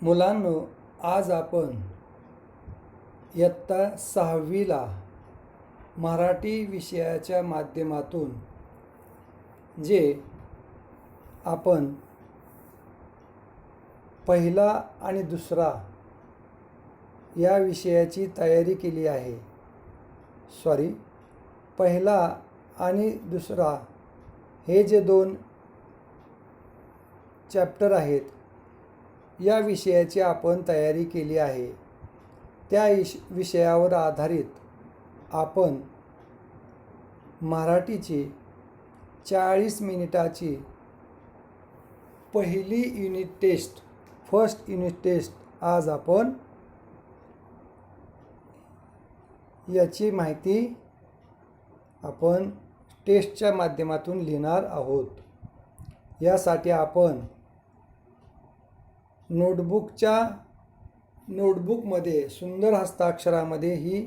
मुलांनो, आज आपण इयत्ता 6वीला मराठी विषयाच्या माध्यमातून जे आपण पहिला आणि दुसरा या विषयाची तयारी केली आहे. पहिला आणि दुसरा हे जे दोन चॅप्टर आहेत या विषयाची आपण तयारी केली आहे. त्या विषयावर आधारित आपण मराठीची 40 मिनिटाची पहिली unit test, first unit test आज आपण याची माहिती आपण टेस्टच्या माध्यमातून लिहिणार आहोत. यासाठी आपण नोटबुकमध्ये सुंदर हस्ताक्षरामध्ये ही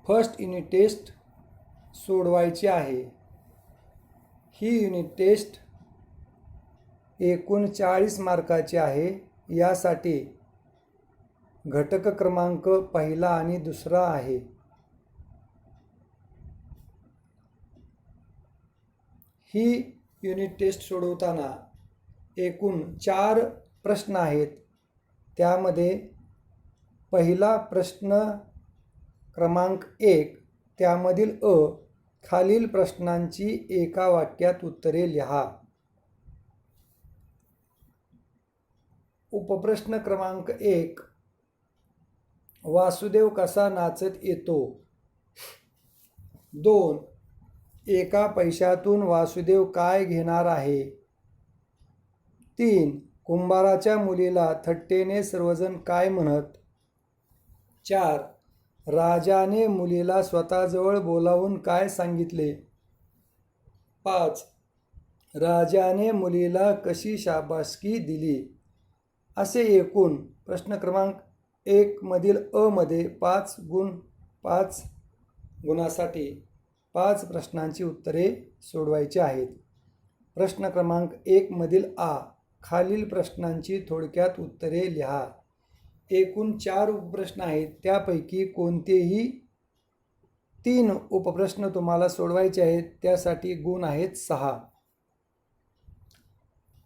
फर्स्ट युनिट टेस्ट सोडवायची आहे. ही युनिट टेस्ट एकूण 40 मार्काची आहे. यासाठी घटक क्रमांक पहिला आणि दुसरा आहे. ही युनिट टेस्ट सोडवताना एकूण 4 प्रश्न आहेत. त्यामध्ये पहिला प्रश्न क्रमांक 1 त्यामधील खालील प्रश्नांची एका वाक्यात उत्तरे लिहा. उपप्रश्न क्रमांक 1 वासुदेव कसा नाचत येतो. 2 एका पैशातून वासुदेव काय घेणार आहे. 3 कुंभाराच्या मुलीला थट्टेने सर्वजण काय म्हणत. 4 राजाने मुलीला स्वतःजवळ बोलावून काय सांगितले. 5 राजाने मुलीला कशी शाबासकी दिली. असे एकूण प्रश्न क्रमांक 1 मधील मध्ये 5 गुणासाठी 5 प्रश्नांची उत्तरे सोडवायची आहेत. प्रश्न क्रमांक 1 मधील खालील प्रश्नांची थोडक्यात उत्तरे लिहा. एकूण 4 उपप्रश्न आहेत. त्यापैकी कोणतेही 3 उपप्रश्न तुम्हाला सोडवायचे आहेत. त्यासाठी गुण आहेत 6.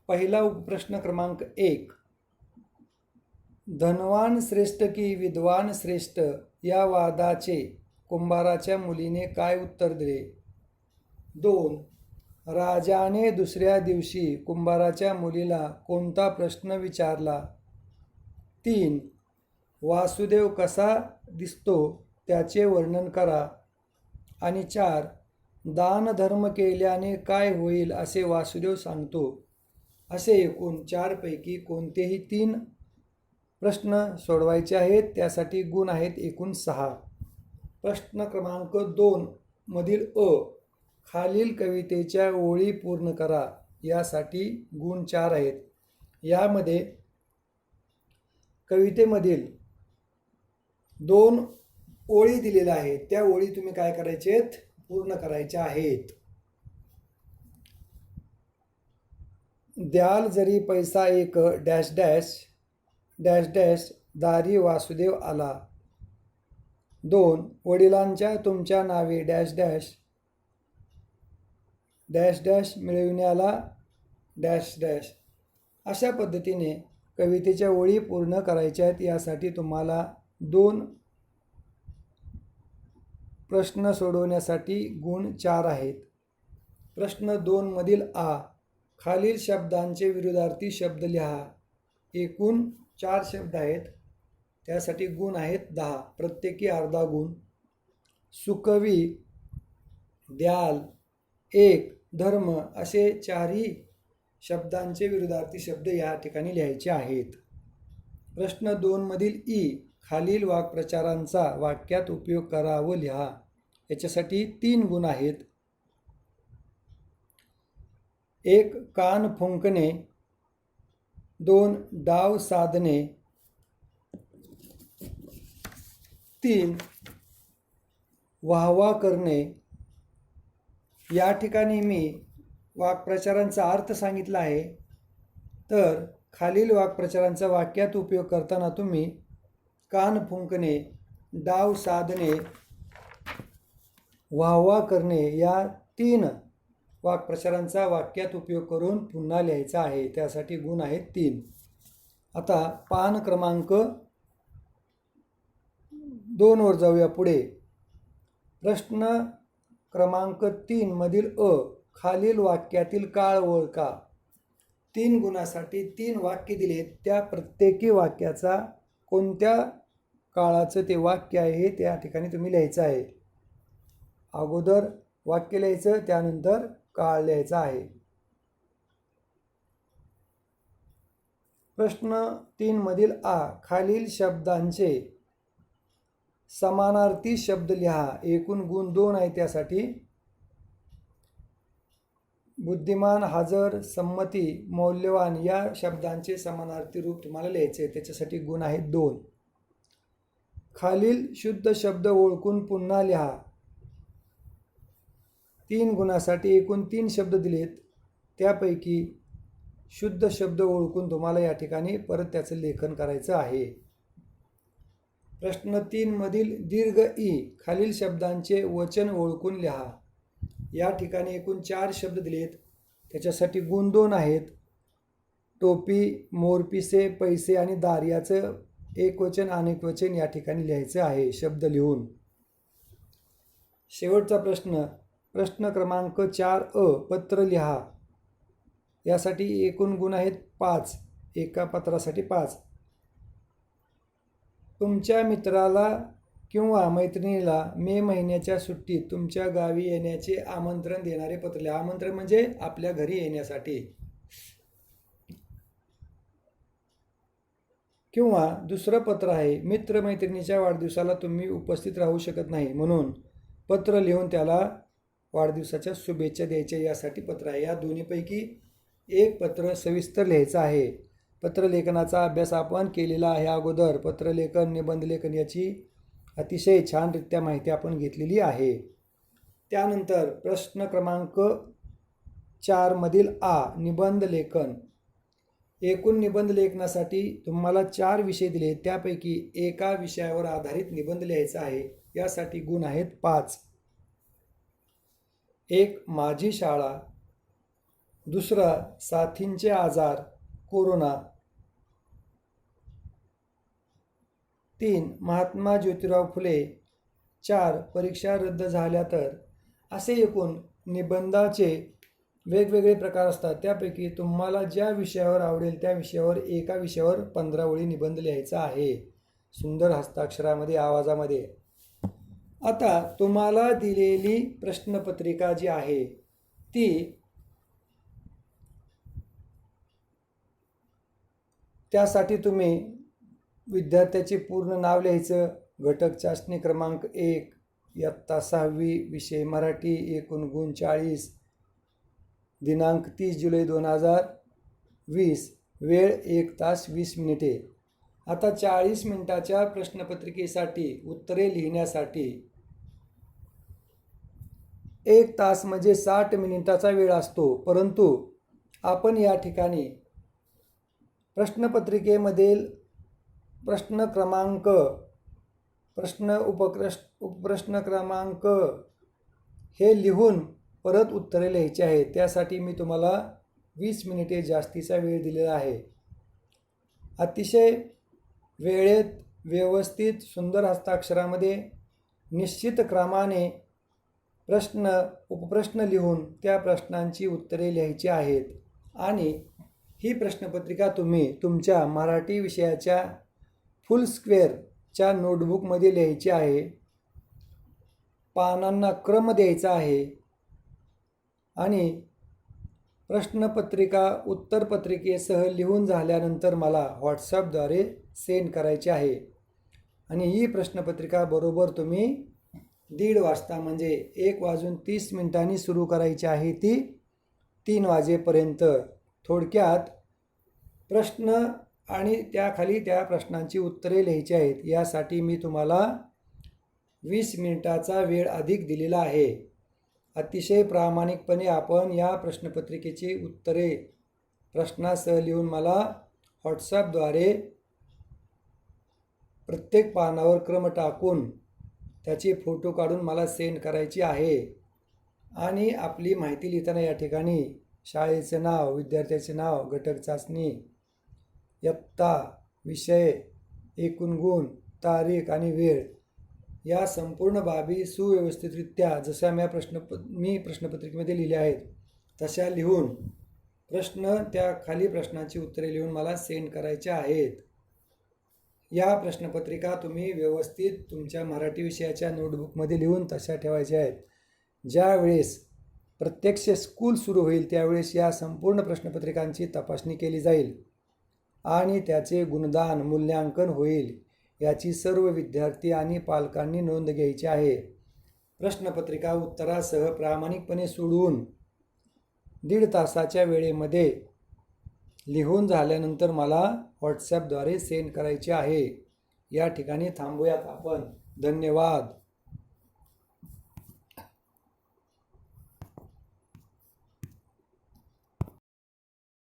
पहिला उपप्रश्न क्रमांक 1 धनवान श्रेष्ठ की विद्वान श्रेष्ठ या वादाचे कुंभाराच्या मुलीने काय उत्तर दिले. 2 राजाने दुसऱ्या दिवशी कुंभाराच्या मुलीला कोणता प्रश्न विचारला. 3 वासुदेव कसा दिसतो त्याचे वर्णन करा. आणि 4 दानधर्म केल्याने काय होईल असे वासुदेव सांगतो. असे एकूण 4 पैकी कोणतेही 3 प्रश्न सोडवायचे आहेत. त्यासाठी गुण आहेत एकूण 6. प्रश्न क्रमांक 2 मधील खालील कवितेच्या ओळी पूर्ण करा. यासाठी गुण 4 आहेत. यामध्ये कवितेमधील 2 ओळी दिलेल्या आहेत. त्या ओळी तुम्ही काय करायचे आहेत, पूर्ण करायच्या आहेत. द्याल जरी पैसा एक डॅश डॅश डॅश डॅश दारी वासुदेव आला. 2 वडिलांच्या तुमच्या नावे डॅश डॅश डॅश डॅश मिळविण्याला डॅश डॅश. अशा पद्धतीने कवितेच्या ओळी पूर्ण करायच्या आहेत. यासाठी तुम्हाला 2 प्रश्न सोडवण्यासाठी गुण 4 आहेत. प्रश्न 2 मधील खालील शब्दांचे विरुद्धार्थी शब्द लिहा. एकूण 4 शब्द आहेत. त्यासाठी गुण आहेत 10, प्रत्येकी अर्धा गुण. सुकवी, द्याल, एक, धर्म असे 4ही शब्दांचे विरुद्धार्थी शब्द या ठिकाणी लिहायचे आहेत. प्रश्न 2 मधील खालील वाक्प्रचारांचा वाक्यात उपयोग करा व लिहा. याच्यासाठी 3 गुण आहेत. 1 कान फुंकणे. 2 डाव साधणे. 3 वाहवा करणे. या ठिकाणी मी वाक्प्रचारांचा अर्थ सांगितला आहे. तर खालील वाक्प्रचारांचा वाक्यात उपयोग करताना तुम्ही कान फुंकणे, डाव साधणे, वाहवा करणे या 3 वाक्प्रचारांचा वाक्यात उपयोग करून पुन्हा लिहायचा आहे. त्यासाठी गुण आहेत 3. आता पान क्रमांक 2 वर जाऊया. पुढे प्रश्न क्रमांक 3 मधील खालील वाक्यातील काळ ओळखा. 3 गुणासाठी 3 वाक्य दिलेत. त्या प्रत्येकी वाक्याचा कोणत्या काळाचं ते वाक्य आहे हे त्या ठिकाणी तुम्ही लिहायचं आहे. अगोदर वाक्य लिहायचं, त्यानंतर काळ लिहायचा आहे. प्रश्न 3 मधील खालील शब्दांचे समानार्थी शब्द लिहा. एकूण गुण 2 आहे. त्यासाठी बुद्धिमान, हजर, संमती, मौल्यवान या शब्दांचे समानार्थी रूप तुम्हाला लिहायचे. त्याच्यासाठी गुण आहेत 2. खालील शुद्ध शब्द ओळखून पुन्हा लिहा. 3 गुणासाठी एकूण 3 शब्द दिलेत. त्यापैकी शुद्ध शब्द ओळखून तुम्हाला या ठिकाणी परत त्याचं लेखन करायचं आहे. प्रश्न 3 मधील दीर्घ ई खालील शब्दांचे वचन ओळखून लिहा. या ठिकाणी एकूण 4 शब्द दिलेत. त्याच्यासाठी गुण 2 आहेत. टोपी, मोरपिसे, पैसे आणि दार याचं एकवचन अनेक वचन या ठिकाणी लिहायचं आहे शब्द लिहून. शेवटचा प्रश्न क्रमांक 4 पत्र लिहा. यासाठी एकूण गुण आहेत 5. एका पत्रासाठी 5. तुमच्या मित्राला किंवा मैत्रिणीला मे महिन्याच्या सुट्टीत तुमच्या गावी येण्याचे आमंत्रण देणारे पत्र लिहा. आमंत्रण म्हणजे आपल्या घरी येण्यासाठी. किंवा दुसरं पत्र आहे, मित्रमैत्रिणीच्या वाढदिवसाला तुम्ही उपस्थित राहू शकत नाही म्हणून पत्र लिहून त्याला वाढदिवसाच्या शुभेच्छा द्यायच्या. यासाठी पत्र आहे. या दोन्हीपैकी एक पत्र सविस्तर लिहायचं आहे. पत्रलेखनाचा अभ्यास आपण केलेला आहे अगोदर. पत्रलेखन, निबंधलेखन याची अतिशय छानरित्या माहिती आपण घेतलेली आहे. त्यानंतर प्रश्न क्रमांक 4 मधील निबंध लेखन. एकूण निबंध लेखनासाठी तुम्हाला 4 विषय दिले. त्यापैकी एका विषयावर आधारित निबंध लिहायचा आहे. यासाठी गुण आहेत 5. 1 माझी शाळा, दुसरा साथींचे आजार, कोरोना, 3 महात्मा ज्योतिराव फुले, 4 परीक्षा रद्द झाल्या तर. असे एकूण निबंधाचे वेगवेगळे प्रकार असतात. त्यापैकी तुम्हाला ज्या विषयावर आवडेल त्या विषयावर एका विषयावर 15 ओळी निबंध लिहायचा आहे. सुंदर हस्ताक्षरामध्ये, आवाजामध्ये. आता तुम्हाला दिलेली प्रश्नपत्रिका जी आहे ती त्यासाठी तुम्ही विद्यार्थ्याचे पूर्ण नाव लिहायचं. घटक चाचणी क्रमांक 1 इयत्ता 6वी, विषय मराठी, एकूण गुण 40, दिनांक 30 जुलै 2020, वेळ 1 तास 20 मिनिटे. आता 40 मिनिटाच्या प्रश्नपत्रिकेसाठी उत्तरे लिहिण्यासाठी 1 तास म्हणजे 60 मिनिटाचा वेळ असतो. परंतु आपण या ठिकाणी प्रश्नपत्रिकेमधील प्रश्न क्रमांक, उपप्रश्न क्रमांक हे लिहून परत उत्तरे लिहायची आहेत. त्यासाठी मी तुम्हाला 20 मिनिटे जास्तीचा वेळ दिलेला आहे. अतिशय वेळेत, व्यवस्थित, सुंदर हस्ताक्षरामध्ये, निश्चित क्रमाने उपप्रश्न लिहून त्या प्रश्नांची उत्तरे लिहायची आहेत. आणि ही प्रश्नपत्रिका तुम्ही तुमच्या मराठी विषयाच्या फुल स्क्वेअरच्या नोटबुकमध्ये लिहायची आहे. पानांना क्रम द्यायचा आहे. आणि प्रश्नपत्रिका उत्तरपत्रिकेसह लिहून झाल्यानंतर मला व्हॉट्सअपद्वारे सेंड करायची आहे. आणि ही प्रश्नपत्रिका बरोबर तुम्ही 1:30 वाजता म्हणजे 1:30 सुरू करायची आहे. ती 3 वाजेपर्यंत. थोडक्यात प्रश्न आणि त्याखाली त्या प्रश्नांची उत्तरे लिहायची आहेत. यासाठी मी तुम्हाला 20 मिनिटाचा वेळ अधिक दिलेला आहे. अतिशय प्रामाणिकपणे आपण या प्रश्नपत्रिकेची उत्तरे प्रश्नासह लिहून मला व्हॉट्सॲपद्वारे प्रत्येक पानावर क्रम टाकून त्याचे फोटो काढून मला सेंड करायची आहे. आणि आपली माहिती लिहिताना या ठिकाणी शाळेचं नाव, विद्यार्थ्याचे नाव, घटक चाचणी, इयत्ता, विषय, एकूण गुण, तारीख आणि वेळ या संपूर्ण बाबी सुव्यवस्थितरित्या जशा मी प्रश्नपत्रिकेमध्ये लिहिल्या आहेत तशा लिहून त्या खाली प्रश्नांची उत्तरे लिहून मला सेंड करायचे आहेत. या प्रश्नपत्रिका तुम्ही व्यवस्थित तुमच्या मराठी विषयाच्या नोटबुकमध्ये लिहून तशा ठेवायच्या आहेत. ज्या वेळेस प्रत्यक्ष स्कूल सुरू होईल त्यावेळेस या संपूर्ण प्रश्नपत्रिकांची तपासणी केली जाईल आणि त्याचे गुणदान मूल्यांकन होईल. याची सर्व विद्यार्थी आणि पालकांनी नोंद घ्यायची आहे. प्रश्नपत्रिका उत्तरासह प्रामाणिकपणे सोडवून 1.5 तासाच्या वेळेमध्ये लिहून झाल्यानंतर मला व्हॉट्सॲपद्वारे सेंड करायचे आहे. या ठिकाणी थांबूयात आपण. धन्यवाद.